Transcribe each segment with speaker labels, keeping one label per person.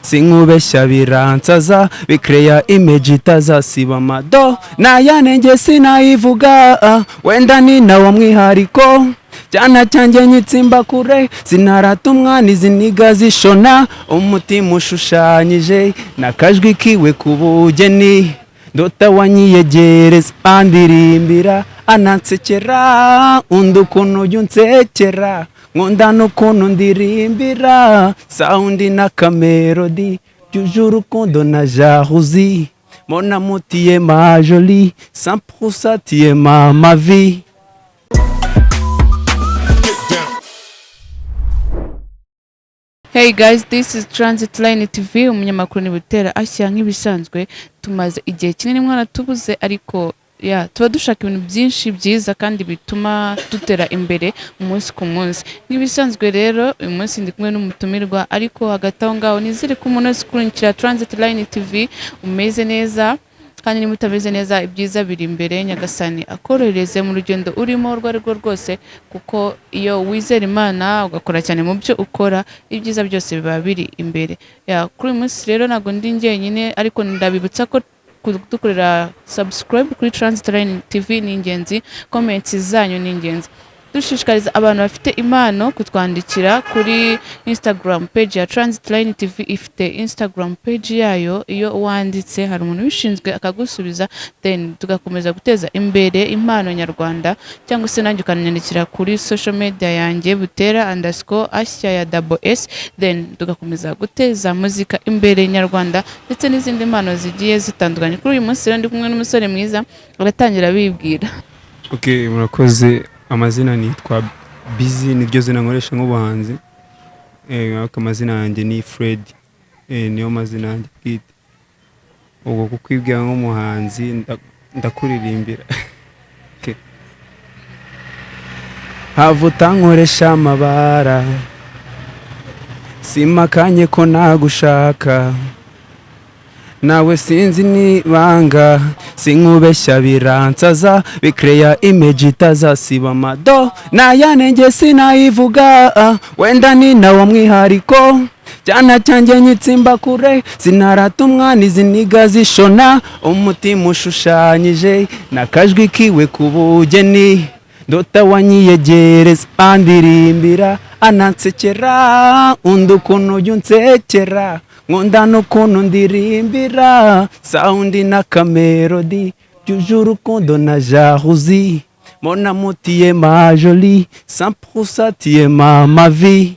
Speaker 1: sinkubeshya biransaza bikreya image itazasiba amado nayanenge sinayivuga wenda ni nawo mwihariko cyana cyanjye nyitsimba kure sinarata umwana izi niga zishona umutima ushushanyije nakajwi kiwe kubugeni ndota wanyiyegereza andirimbira anansekera undi ukuntu yunsekera nkunda n'ukuntu ndirimbira saundi na kamelodi byuje urukundo na jalousie mon amour tu es ma jolie 100% tu es ma vie.
Speaker 2: Hey guys, this is Transit Line TV. Umunyamakuru ni Butera ashya nk'ibisanzwe tumaze igihe kinini mwana tubuze ariko tuba dushaka ibintu byinshi byiza kandi bituma dutera imbere umunsi ku munsi. Nk'ibisanzwe rero uyu munsi ndi kumwe n'umutumirwa ariko hagati aho ngaho nizere ko umuntu wese ukurikira Transit Line TV umeze neza kandi ni mutameze neza ibyiza biri imbere nyagasani akorohereze mu rugendo urimo rwo rwose kuko iyo wizera Imana ugakora cyane mu byo ukora ibyiza byose biba biri imbere. Kuri uyu munsi rero nago ndi njyenyine ariko ndabibutsa ko kudukorera subscribe kuri Transit Line TV ni ingenzi, comments zanyu ni ingenzi. Dushishikariza abantu bafite impano kutwandikira kuri Instagram page ya Transit Line TV. Ifite Instagram page yayo, iyo wanditse hari umuntu wishinzwe akagusubiza, then tugakomeza guteza imbere impano nyarwanda. Cyangwa se nanjye ukanyandikira kuri social media yanjye Butera_Asya ya _S, then tugakomeza guteza muzika imbere nyarwanda ndetse n'izindi impano zigiye zitandukanye. Kuri uyu munsi rero ndi kumwe n'umusore mwiza aratangira bibwira.
Speaker 1: Okay, murakoze. Amazina nitwa Busy, niryo zina nkoresha nk'ubuhanzi. Amazina yanjye ni Fred, niyo mazina yanjye bwite. Ubwo kukwibwira nk'umuhanzi ndakuririmbira. Okay. Havuta nkoresha amabara simakanye ko nagushaka nawe sinzi nibanga sinkubeshya biransaza bikreya image itazasiba amado nayanenge sinayivuga wenda ni nawo mwihariko cyana cyanjye nyitsimba kure sinarata umwana izi niga zishona umutima ushushanyije nakajwi kiwe kubugeni ndota wanyiyegereza andirimbira anansekera undi ukuntu yunsekera nkunda n'ukuntu ndirimbira saundi na kamelodi byuje urukundo na jalousie mon amour tu es ma jolie 100% tu es ma vie.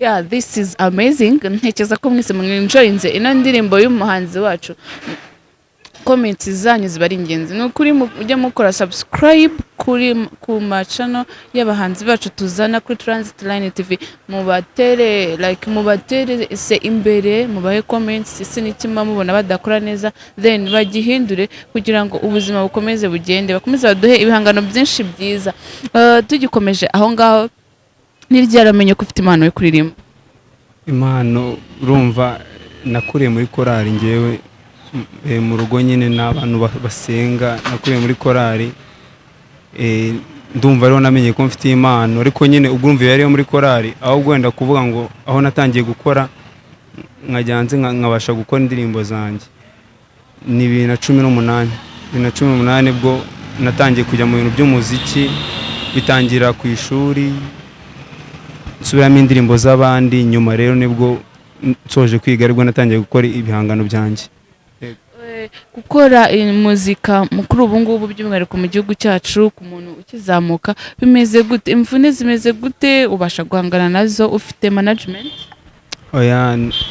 Speaker 2: Wow, this is amazing. Ntekereza ko mwese mwenjoyinze ino ndirimbo y'umuhanzi wacu. Comments zanyu ziba ari ingenzi. Nukuri mujye mukora subscribe ku channel y'abahanzi bacu tuzana kuri Transit Line TV. Mubatere se imbere, mubahe comments ese n'ikima mubona badakora neza, then bagihindure kugira ngo ubuzima bukomeze bugende, bakomeze baduhe ibihangano byinshi byiza. Tugikomeje aho ngaho n'iryaramenye ko ufite impano yo kuririmba.
Speaker 1: Impano urumva nakuriye muri korali ngewe mu rugo nyine n'abantu basenga, nakuriye muri korali ndumva rero namenye ko mfite impano ariko nyine ubwumva yari muri korali aho gwenda kuvuga ngo aho natangiye gukora nkajyanze nkabasha gukora indirimbo zanjye ni 2018 bwo natangiye kujya mu bintu by'umuziki bitangira ku ishuri nsubiramo indirimbo z'abandi, nyuma rero nibwo nsoje kwiga ariko natangiye gukora ibihangano byanjye.
Speaker 2: Gukora muzika mukuru ubu ngubu by'umwihariko mu gihugu cyacu ku muntu ukizamuka bimeze gute, imvune zimeze gute, ubasha guhangana nazo, ufite management?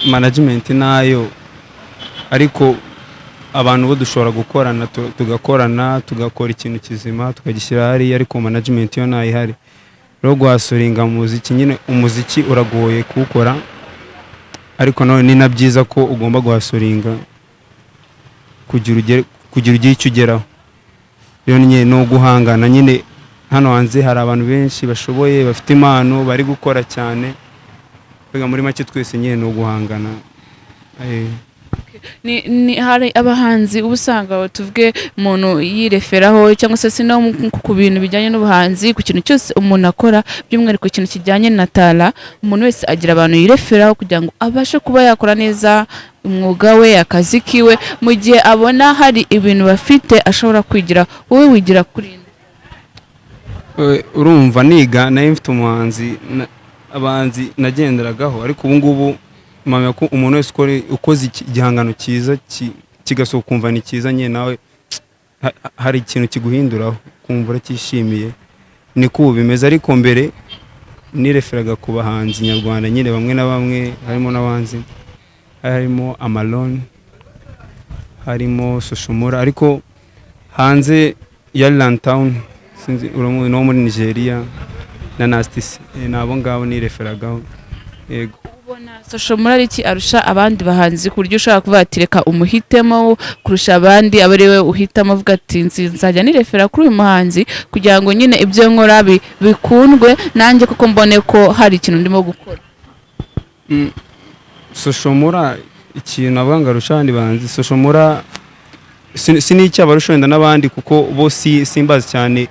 Speaker 1: Management nayo ariko abantu bo dushobora gukorana tugakorana tugakora ikintu kizima tukagishyira hari, ariko management yo nayo ihari. Rero guhasoringa muziki nyine umuziki uragoye kuwukora ariko nawe ni nabyiza ko ugomba guhasoringa kugira icyo ugeraho. Rero nyine no guhangana nyine hano hanze hari abantu benshi bashoboye bafite impano bari gukora cyane, muri make twese nyine no guhangana.
Speaker 2: ni hari abahanzi ubusanga tuvuge umuntu yireferaho cyangwa se sino ku bintu bijyanye n'ubuhanzi ku kintu cyose umuntu akora by'umwihariko ikintu kijyanye na tala umuntu wese agira abantu yireferaho kugira ngo abashe kuba yakora neza umwuga we akazi kiwe mu gihe abona hari ibintu bafite ashobora kwigira wowe wigira kuri
Speaker 1: urumva niga nayo mfite umuhanzi abahanzi nagenderagaho ariko ubu ngubu mpamya ko umuntu wese ukoze igihangano cyiza kigasohoka kumva ni cyiza nyine nawe hari ikintu kiguhinduraho kumva uracyishimiye niko ubu bimeze ariko mbere nireferaga ku bahanzi nyarwanda nyine bamwe na bamwe harimo n'abanzi harimo Amalon harimo SOCIAL MULLA ariko hanze ya Lantown sinzi no muri Nigeria na Nastis nabo ngabo nireferagaho yego
Speaker 2: ubona SOCIAL MULLA iki arusha abandi bahanzi ku buryo ushaka kuvuga ati reka umuhitemo kurusha abandi abariwe uhitamo avuga ati nzajya nirefera kuri uyu muhanzi kugira ngo nyine ibyo nkora bikundwe nanjye kuko mbone ko hari ikintu ndimo gukora
Speaker 1: SOCIAL MULLA ikintu abanga arusha abandi bahanzi SOCIAL MULLA siniki abarusha wenda n'abandi kuko bo simbazi cyane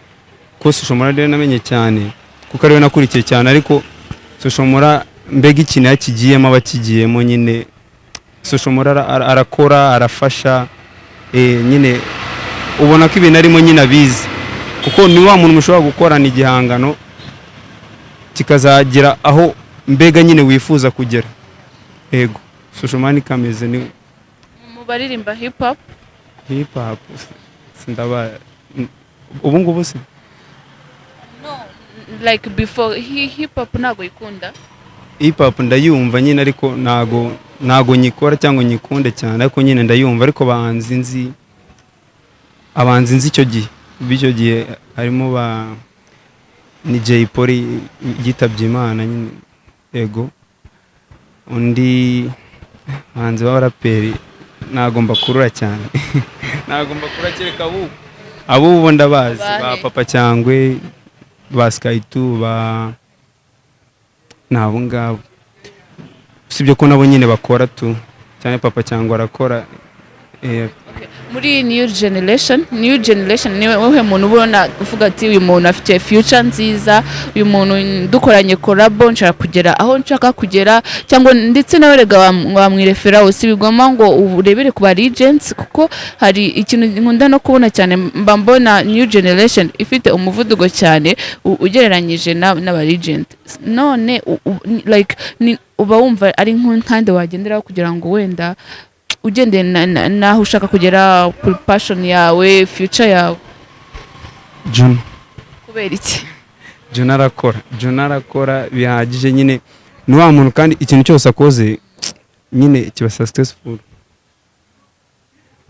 Speaker 1: ko SOCIAL MULLA rero namenye cyane kuko ariwe nakurikiye cyane ariko SOCIAL MULLA mbega ikintu yakigiyemo abakigiyemo nyine SOCIAL MULLA arakora arafasha nyine ubona ko ibintu arimo nyine abizi kuko ni wa muntu mushobora gukorana igihangano kikazagira aho mbega nyine wifuza kugera yego SOCIAL MULLA nikameze ni
Speaker 2: mu baririmba hip hop
Speaker 1: sindaba ubu ngubu se
Speaker 2: no like before hip hop nago ikunda
Speaker 1: hip hop ndayumva nyine ariko nago nyikora cyangwa nyikunde cyane ariko nyine ndayumva ariko abanzi nzi icyo gihe harimo ba ni Jay Polly yitabye Imana nyine yego undi hanze b'abaraperi nagomba kurura cyane nagomba kurakireka abo ndabazi ba Papa Cyangwe ba Sky2 ba nabo ngabo sibyo ko nabo nyine bakora tu cyane Papa Cyangwe arakora
Speaker 2: muri new generation niwe wowe muntu ubona uvuga ati uyu muntu afite future nziza uyu muntu dukoranye collabo nshaka kugera aho nshaka kugera cyangwa ndetse nawe rega wamwireferaho sibigoma ngo urebere ku ba legends kuko hari ikintu nkunda no kubona cyane mba mbona new generation ifite umuvuduko cyane ugereranyije n'aba legend none like uba wumva ari nk'ntande wagenderaho kugira ngo wenda ugendeye naho ushaka kugera kuri passion yawe future yawe
Speaker 1: JUNO
Speaker 2: kubera iki
Speaker 1: JUNO arakora bihagije nyine ni wa muntu kandi ikintu cyose akoze nyine kiba successful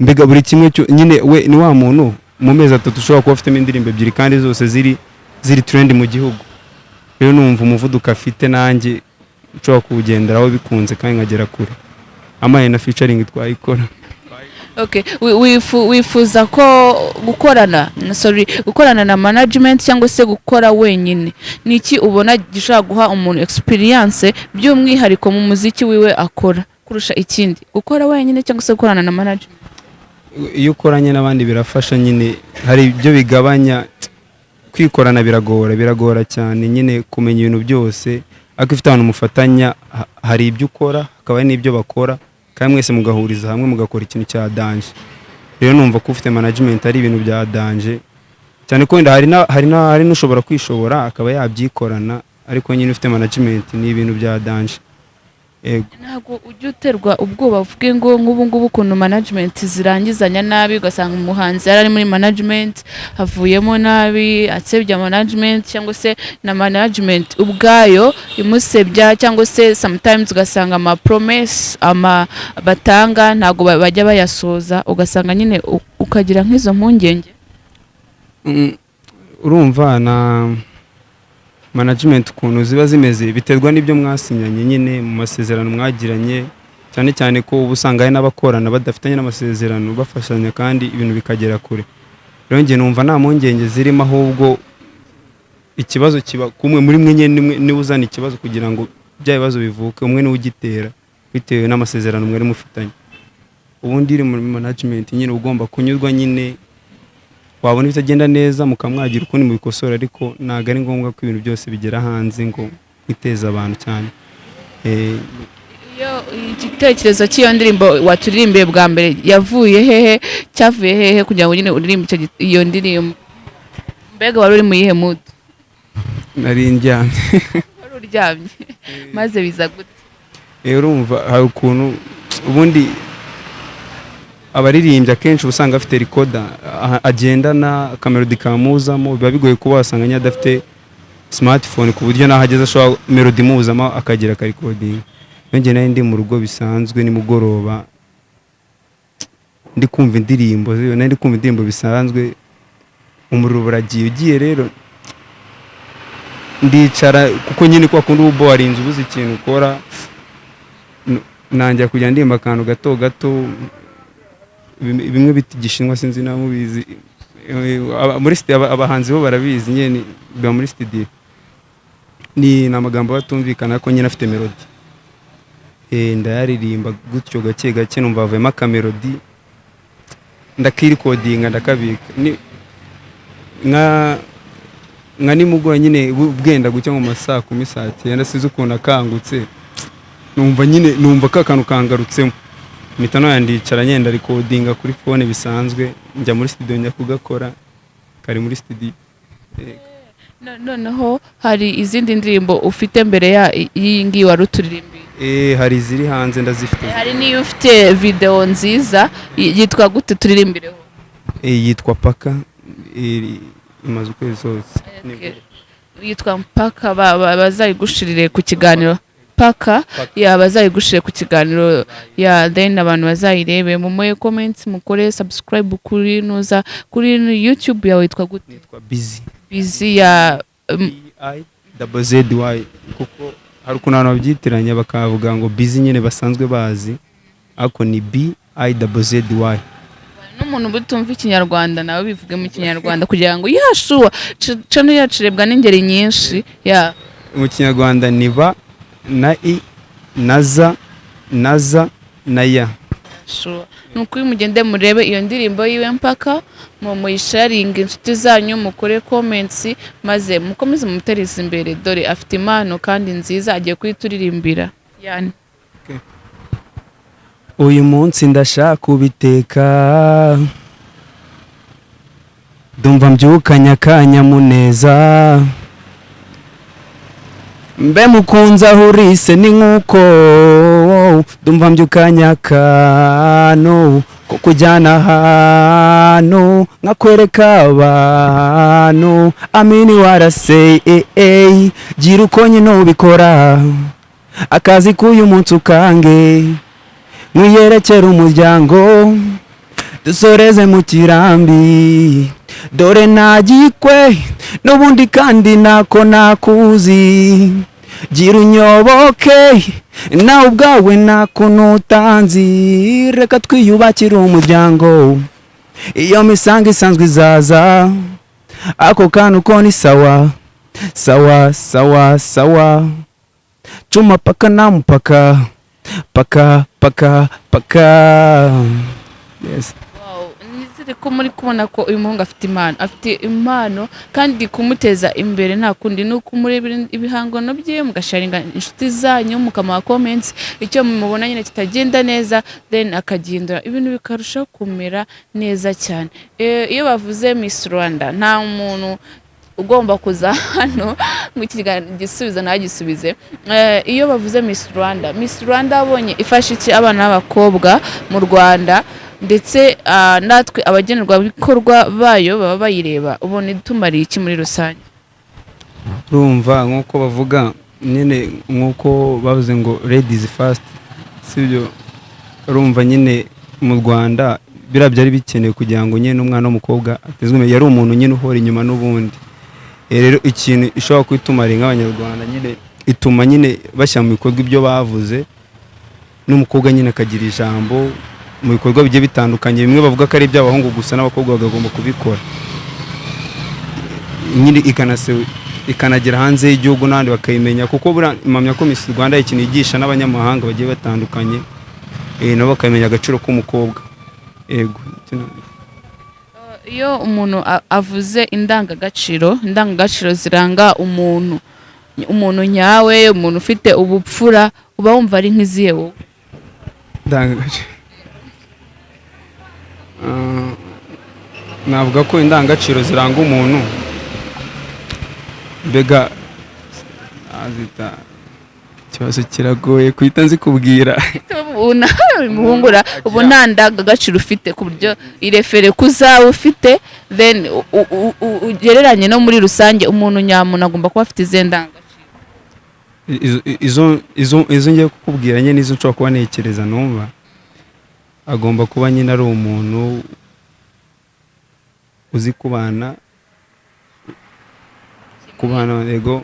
Speaker 1: mbega buri kimwe nyine we ni wa muntu mu mezi 3 ushobora kuba afitemo indirimbo ebyiri kandi zose ziri trend mu gihugu rero numva umuvuduko afite nanjye ushobora kuwugenderaho bikunze kandi nkagera kure amaye na featuring twayikora
Speaker 2: okay wifuza ko gukorana na management cyangwa se gukora wenyine niki ubona gishaka guha umuntu experience by'umwihariko mu muziki wiwe akora kurusha ikindi gukora wenyine cyangwa se gukorana na management
Speaker 1: iyo ukoranye n'abandi birafasha nyine hari ibyo bigabanya kwikorana biragora cyane nyine kumenya ibintu byose ariko ifite abantu mufatanya hari ibyo ukora hakaba n'ibyo bakora kandi mwese mugahuriza hamwe mugakora ikintu cya danje rero numva ko ufite management ari ibintu bya danje cyane ko hari n'ushobora kwishobora akaba yabyikorana ariko nyine ufite management ni ibintu bya danje
Speaker 2: ntabwo ujya uterwa ubwoba uvuge ngo nk'ubu ngubu ukuntu management zirangizanya nabi ugasanga umuhanzi yari ari muri management havuyemo nabi atsebya management cyangwa se na management ubwayo imusebya cyangwa se sometimes ugasanga ama promise batanga ntabwo bajya bayasoza ugasanga nyine ukagira nk'izo mpungenge
Speaker 1: urumva na management ukuntu ziba zimeze biterwa n'ibyo mwasinyanye nyine mu masezerano mwagiranye cyane ko ubusanga hari n'abakorana badafitanye n'amasezerano bafashanya kandi ibintu bikagera kure rero nge numva nta mpungenge zirimo ahubwo ikibazo kiba kumwe muri mwe nyine niwe uzana ikibazo kugira ngo bya bibazo bivuke umwe niwe ugitera bitewe n'amasezerano mwari mufitanye ubundi iri muri management nyine ugomba kunyurwa nyine wabona bitagenda neza mukamwagira ukundi mubikosora ariko ntago ari ngombwa ko ibintu byose bigera hanze ngo biteza abantu cyane.
Speaker 2: Iyo igitekerezo cy'iyo ndirimbo waturirimbiye bwa mbere yavuye hehe cyavuye hehe kugira ngo nyine uririmbe iyo ndirimbo mbega wari uri mu yihe mood?
Speaker 1: Nari ndyamye.
Speaker 2: Wari uryamye maze biza gute?
Speaker 1: Urumva hari ukuntu ubundi abaririmbyi akenshi usanga afite recorder agendana akamelody kamuzamo, biba bigoye kuba wasanga nyadafite smartphone ku buryo nahageze ashobora melody muzamo akagira ka recording. Nge nayo ndi mu rugo bisanzwe nimugoroba ndi kumva indirimbo ndi kumva indirimbo bisanzwe umuriro buragiye ugiye rero ndicara kuko nyine kwa kundi ubo warinze ubuze ikintu ukora nanjye kujya ndimba akantu gato gato bimwe biti gishinwa sinzi namubizi muri studio abahanzi bo barabizi nyene biba muri studio ni namagambo batumvikana ko nyine afite melody ndayaririmba gutyo gake gake numva avuyemo akamelody ndakirikodinga ndakabika nka nimugora nyine bwenda gucya mu masaa 10 yenda sizo ukuntu akangutse numva ka kantu kangarutsemo mitano yandicara nyenda recordinga kuri phone bisanzwe njya muri studio njya kugakora kari muri studio.
Speaker 2: Noneho hari izindi ndirimbo ufite mbere ya iyi ngiyi waruturirimbi?
Speaker 1: Hari ziri hanze ndazifite.
Speaker 2: Hari niyo ufite video nziza yitwa gute turirimbireho?
Speaker 1: Yitwa Paka imaze ukwezi zose.
Speaker 2: Yitwa Paka bazayigushirire ku kiganiro. Paka bazayigushire ku kiganiro then abantu bazayirebe mu moye comments mukore subscribe kuri nuza kuri YouTube yawe yitwa gute?
Speaker 1: Yitwa Busy
Speaker 2: ya
Speaker 1: IZY kuko hari ukuntu abantu babyitiranya bakavuga ngo Busy nyine basanzwe bazi ariko ni BIZZY.
Speaker 2: N'umuntu butumva ikinyarwanda nawe bivuge mu kinyarwanda kugira ngo yashuwa channel yacirebwa n'ingeri nyinshi
Speaker 1: mu kinyarwanda ni ba na i naza na ya.
Speaker 2: Nuko mugende murebe iyo ndirimbo yiwe Mpaka muyisharinga inshuti zanyu mukore comments maze mukomeze mutereza imbere dore afite impano kandi nziza agiye kuyituririmbira yani.
Speaker 1: Uyu munsi ndashaka ubiteka ndumva mbyukanya akanyamuneza mbe mukunza hurise ni nkuko ndumva mbyukanya akano ko kujyana hano nkakwereka abantu amini warasey gira uko nyine ubikora akazi k'uyu munsi ukange mwiyerekera umuryango dusoreze mu kirambi dore nagikwe n'ubundi kandi nako nakuzi gira unyoboke nawe ubwawe nako nutanzi reka twiyubakire umuryango iyo misango isanzwe izaza ako kantu ko ni sawa sawa sawa sawa chuma paka na mpaka paka paka paka. Yes.
Speaker 2: Wow, nizere ko muri kubona ko uyu muhungu afite impano kandi kumuteza imbere nta kundi nuko murebera ibihangano bye mugasharinga inshuti zanyu mukamuha comments icyo mubona nyine kitagenda neza then akagindura ibintu bikarushaho kumera neza cyane. Iyo bavuze Miss Rwanda nta muntu ugomba kuza hano ngo igisubizo nagisubize. Iyo bavuze Miss Rwanda abonye ifasha iki abana b'abakobwa mu Rwanda ndetse natwe abagenerwa bikorwa bayo baba bayireba ubone tumari iki muri rusange?
Speaker 1: Urumva nkuko bavuga nyine nkuko bavuze ngo ladies first sibyo. Urumva nyine mu Rwanda birabyari bikeneye kugira ngo nyine umwana w'umukobwa atezwe yari umuntu nyine uhora inyuma n'ubundi. Rero ikintu ishobora kwitumara nk'abanyarwanda nyine ituma nyine bashya mu bikorwa ibyo bavuze n'umukobwa nyine akagira ijambo mu bikorwa bigiye bitandukanye. Bimwe bavuga ko ari iby'abahungu gusa n'abakobwa bagomba kubikora nyine ikanagera hanze y'igihugu n'abandi bakayimenya kuko impamya ko Miss Rwanda ikintu yigisha n'abanyamahanga bagiye batandukanye nabo bakamenya agaciro k'umukobwa. Yego.
Speaker 2: Iyo umuntu avuze indangagaciro ziranga umuntu nyawe, umuntu ufite ubupfura, uba wumva ari nk'izihe wowe?
Speaker 1: Indangagaciro navuga ko indangagaciro ziranga umuntu mbega azita ikibazo kiragoye kuhita nzikubwira.
Speaker 2: Muhungura ubu nta ndangagaciro ufite ku buryo irefere kuzawe ufite, then ugereranye no muri rusange umuntu nyamuntu agomba kuba afite izo ndangagaciro.
Speaker 1: Izo ngiye kukubwira nyine nizo nshobora kuba ntekereza numva agomba kuba nyine ari umuntu uzi kubana yego,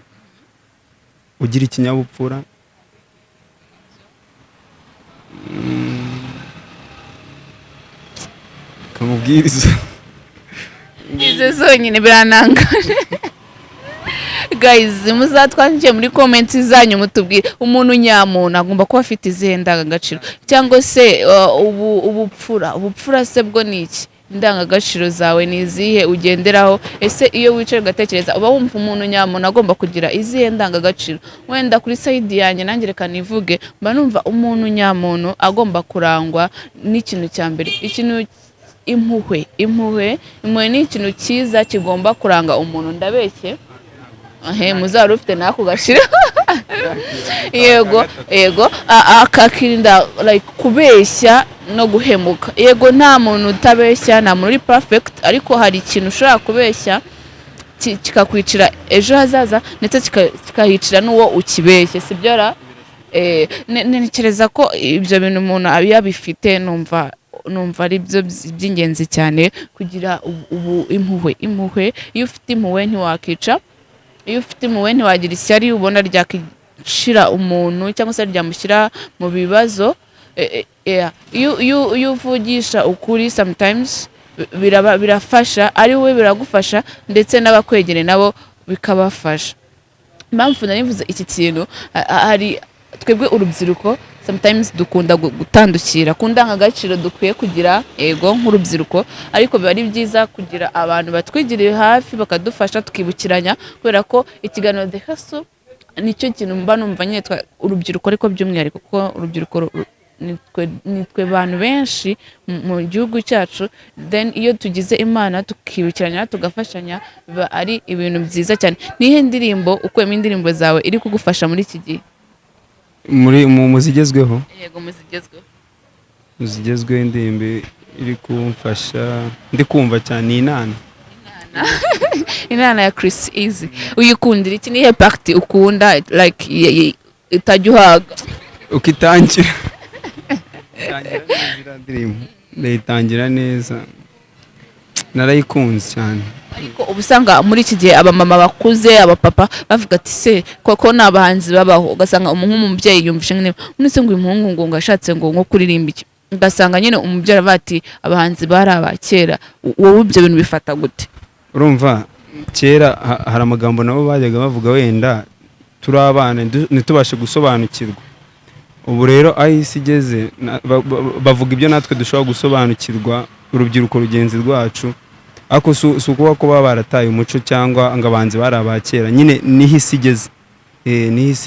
Speaker 1: ugira ikinyabupfura, kamubwiriza
Speaker 2: izo zonyine biranangaje. Guys, muzatwandikiye muri comments zanyu mutubwire umuntu nyamuntu agomba kuba afite izihe ndangagaciro, cyangwa se ubupfura se bwo ni iki? Indangagaciro zawe ni izihe ugenderaho? Ese iyo wicaye ugatekereza uba wumva umuntu nyamuntu agomba kugira izihe ndangagaciro? Wenda kuri side yanjye nanjye reka nivuge, mba numva umuntu nyamuntu agomba kurangwa n'ikintu cya mbere, ikintu impuhwe ni ikintu cyiza kigomba kuranga umuntu. Ndabeshye? Muzaba ufite nako gashira. Yego akakirinda like kubeshya no guhemuka. Yego nta muntu utabeshya, nta muntu uri perfect, ariko hari ikintu ushobora kubeshya kikakwicira ejo hazaza ndetse kikahicira n'uwo ukibeshye, sibyo ra? Ntekereza ko ibyo bintu umuntu abifite numva ari byo by'ingenzi cyane, kugira impuhwe. Iyo ufite impuhwe ntiwakica, iyo ufite impuhwe ntiwagira ishyari ubona ryakicira umuntu cyangwa se ryamushyira mu bibazo. Iyo uvugisha ukuri sometimes birafasha, ari wowe biragufasha ndetse n'abakwegereye nabo bikabafasha. Impamvu narivuze iki kintu, hari twebwe urubyiruko sometimes dukunda gutandukira ku ndangagaciro dukwiye kugira, ego nk'urubyiruko, ariko biba ari byiza kugira abantu batwigiriye hafi bakadufasha tukibukiranya, kubera ko ikiganiro The Hustle nicyo kintu mba numva nyine urubyiruko, ariko by'umwihariko kuko urubyiruko nitwe bantu benshi mu gihugu cyacu, then iyo tugize Imana tukibukiranya tugafashanya biba ari ibintu byiza cyane. Nihe ndirimbo ukuyemo indirimbo zawe iri kugufasha muri iki gihe?
Speaker 1: Mu zigezweho?
Speaker 2: Yego, mu
Speaker 1: zigezweho indirimbo iri kumfasha ndi kumva cyane inana ya Chris Easy. Uyikundira iki? Nihe party ukunda like itajya uhaga ukitangira? Ndayitangira neza, narayikunze cyane.
Speaker 2: Ariko ubusanga muri iki gihe abamama bakuze, abapapa bavuga ati se koko n'abahanzi babaho, ugasanga nk'umubyeyi yumvishe nyine unese ngo uyu muhungu ngo ashatse ngo kuririmba iki, ugasanga nyine umubyeyi avuga ati abahanzi bari abakera. Wowe ibyo bintu bifata gute?
Speaker 1: Urumva kera hari amagambo nabo bajyaga bavuga wenda turi abana ntitubashe gusobanukirwa. Ubu rero aho isi igeze bavuga ibyo natwe dushobora gusobanukirwa, urubyiruko rugenzi rwacu, ariko si ukuba ko baba barataye umuco cyangwa ngo abanzi bari abakera. Nyine niho isi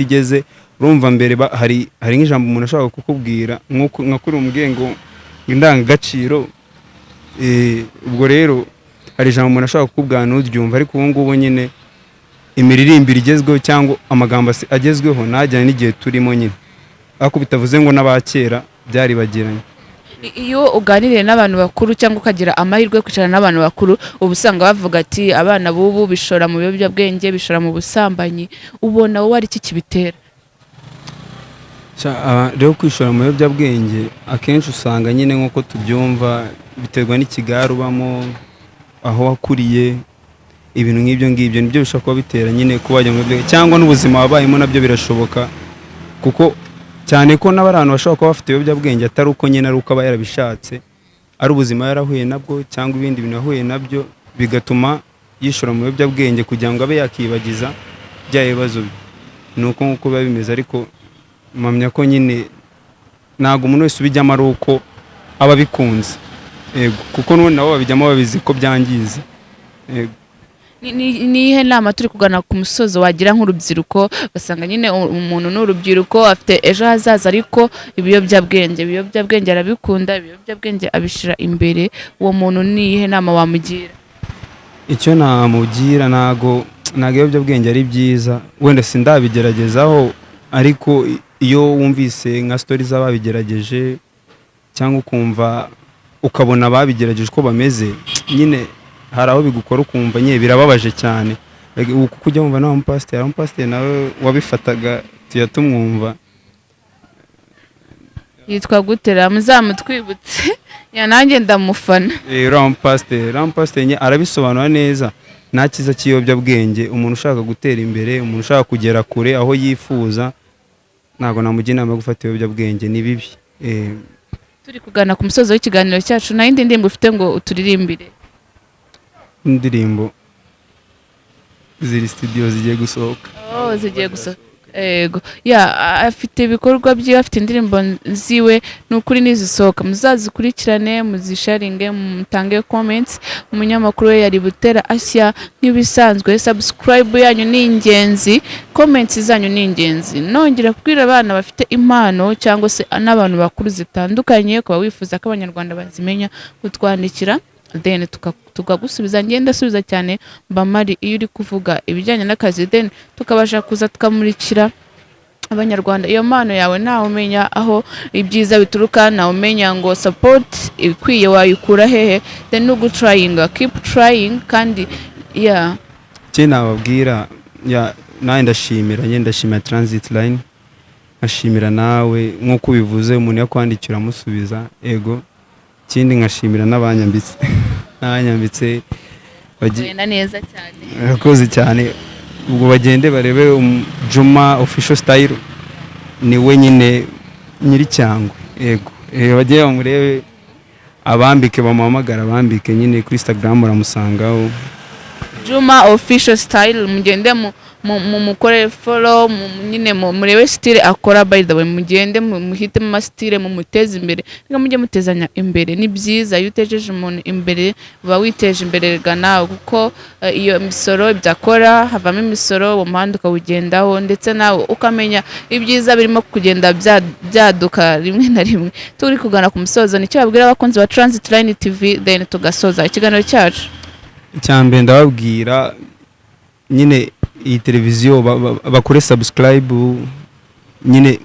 Speaker 1: igeze. Urumva mbere hari nk'ijambo umuntu ashobora kukubwira nka kuri umubwiye ngo indangagaciro, ubwo rero hari ijambo umuntu ashobora kukubwira nturyumva, ariko ubu ngubu nyine imiririmbire igezweho cyangwa amagambo agezweho najyana n'igihe turimo nyine, ariko bitavuze ngo n'abakera byari bagiranye.
Speaker 2: Iyo uganiriye n'abantu bakuru cyangwa ukagira amahirwe yo kwicarana n'abantu bakuru, uba usanga bavuga ati abana b'ubu bishora mu biyobyabwenge, bishora mu busambanyi. Ubona wowe ari iki kibitera?
Speaker 1: Rero kwishora mu biyobyabwenge akenshi usanga nyine nk'uko tubyumva biterwa n'ikigare ubamo, aho wakuriye, ibintu nk'ibyo nibyo bishobora kuba bitera nyine kuba wajya mu biyobyabwenge, cyangwa n'ubuzima wabayemo nabyo birashoboka, kuko cyane ko n'abantu bashobora kuba bafite ibiyobyabwenge atari uko nyine ari uko aba yarabishatse, ari ubuzima yarahuye nabwo cyangwa ibindi bintu yahuye nabyo bigatuma yishora mu biyobyabwenge kugira ngo abe yakibagiza bya bibazo. Nuko nk'uko biba bimeze, ariko mpamya ko nyine ntago umuntu wese ubijyamo ari uko aba bikunze yego kuko nabo babijyamo babizi ko byangiza yego.
Speaker 2: Nihe nama turi kugana ku musozo wagira nk'urubyiruko basanga nyine umuntu n'urubyiruko afite ejo hazaza ariko ibiyobyabwenge arabikunda, ibiyobyabwenge abishira imbere, uwo muntu nihe nama wamugira?
Speaker 1: Icyo namugira ntago ibiyobyabwenge ari byiza, wenda sindabigeragezaho ariko iyo wumvise nka stories z'ababigerageje cyangwa ukumva ukabona ababigerageje uko bameze nyine hari aho bigukora ukumva nye birababaje cyane kuko ujya wumva nawe umupasiteri nawe wabifataga tuyatumwumva
Speaker 2: yitwa gutera muzamutwibutse ya nanjye ndamufana.
Speaker 1: Rampasiteri nye arabisobanura neza, nta cyiza cy'iyobyabwenge. Umuntu ushaka gutera imbere, umuntu ushaka kugera kure aho yifuza, ntago namugira inama yo gufata ibiyobyabwenge, ni bibi.
Speaker 2: Turi kugana ku musozo w'ikiganiro cyacu, na indi ndirimbo ufite ngo uturirimbire?
Speaker 1: Indirimbo ziri studio zigiye gusohoka.
Speaker 2: Zigiye gusohoka. Ego afite ibikorwa bye, afite indirimbo ziwe, n'ukuri nizisohoka muzazikurikirane, muzisharinge, mutange comments. Umunyamakuru we yari Butera Asya, nk'ibisanzwe subscribe yanyu ni ingenzi, comments zanyu ni ingenzi. Nongera kubwira abana bafite impano cyangwa se n'abantu bakuru zitandukanye kuba wifuza ko abanyarwanda bazimenya, kutwandikira then tukagusubiza. Ngenda subiza cyane mbamari iyo uri kuvuga ibijyanye n'akazi, then tukabasha kuza tukamurikira abanyarwanda iyo mpano yawe. Nawe umenya aho ibyiza bituruka, nawe umenya ngo support ikwiye wayikura hehe, then no trying, keep trying. Kandi
Speaker 1: nababwira nawe ndashimira Transit Line, nkashimira nawe nk'uko ubivuze umuntu yakwandikira amusubiza ego. Ikindi nkashimira n'abanyambitse
Speaker 2: bagenda neza cyane,
Speaker 1: akoze cyane. Ubwo bagende barebe Juma official style, ni we nyine nyiri cyangwe ego. Bagiye bamurebe, abambike, bamuhamagara abambike nyine kuri Instagram uramusangaho
Speaker 2: Juma official style. Mugende mukore follow, nyine murebe style akora. By the way, mugende muhite mu style muteze imbere, nga mujye mutezanya imbere. Ni byiza iyo utejeje umuntu imbere ba witeje imbere nawe, kuko iyo misoro byakora havamo imisoro, uwo muhanda ukawugendaho, ndetse nawe ukamenya ibyiza birimo kugenda byaduka rimwe na rimwe. Turi kugana ku musozo, nicyo babwira abakunzi ba Transit Line TV, then tugasoza ikiganiro cyacu.
Speaker 1: Icyambere ndababwira nyine iyi televiziyo bakore subscribe. Nyine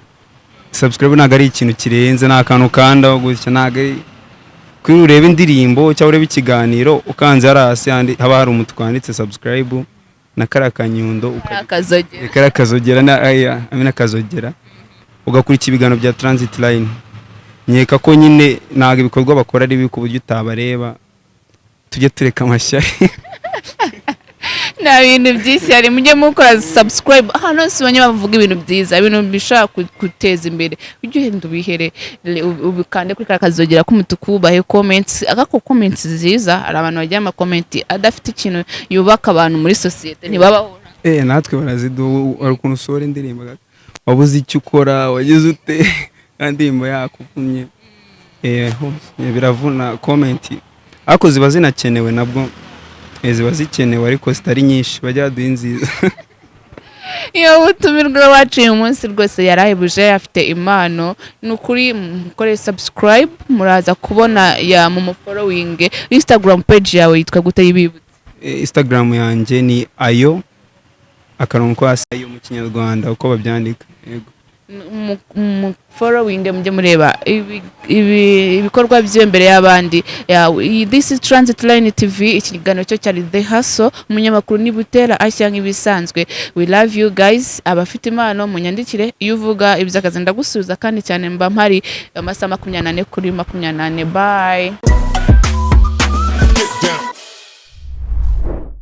Speaker 1: subscribe ntago ari ikintu kirenze, nta kantu kanda gutya, ntago ari kuri urebe indirimbo cyangwa urebe ikiganiro ukanze hasi haba hari umutuku wanditse subscribe na karakanyundo karakazogera na kazogera, ugakurikira ibiganiro bya Transit Line. Nyeka ko nyine ntago ibikorwa bakora ari bibi ku buryo utabareba, tujye tureka amashyari.
Speaker 2: Na bintu byisi yari mujye mukora subscribe hano, sibanye bavuga ibintu byiza, ibintu bishaka guteza imbere. Ujye uhenda ubihere, ubikande kuri karakazogera k'umutuku, bahe comments. Agako comments nziza, hari abantu bagira ama comment adafite ikintu yubaka abantu muri societe ntibabaho.
Speaker 1: Natwe barazidu ukuntu usora indirimbo wabuze icyo ukora, wagize ute indirimbo yakuvumye. Biravuna comment ako ziba zinakenewe, nabwo ziba zikenewe ariko zitari nyinshi, bajya baduha nziza.
Speaker 2: Iyo utumirwa waciye umunsi rwose yarahebuje, afite impano. Nukuri mukore subscribe, muraza kubona mu following. Instagram page yawe yitwa gute yibibutse?
Speaker 1: Instagram yanjye ni ayo akarongo ayo mu Kinyarwanda uko babyandika. Yego. Following mujye mureba ibikorwa byo imbere y'abandi. This is Transit Line TV, ikiganiro cyo cyari The Hustle. Umunyamakuru ni Butera Asya, nk'ibisanzwe. We love you guys. Abafite impano munyandikire, iyo uvuga iby'akazi ndagusubiza kandi cyane mba mpari amasaha 24 kuri 24. Bye.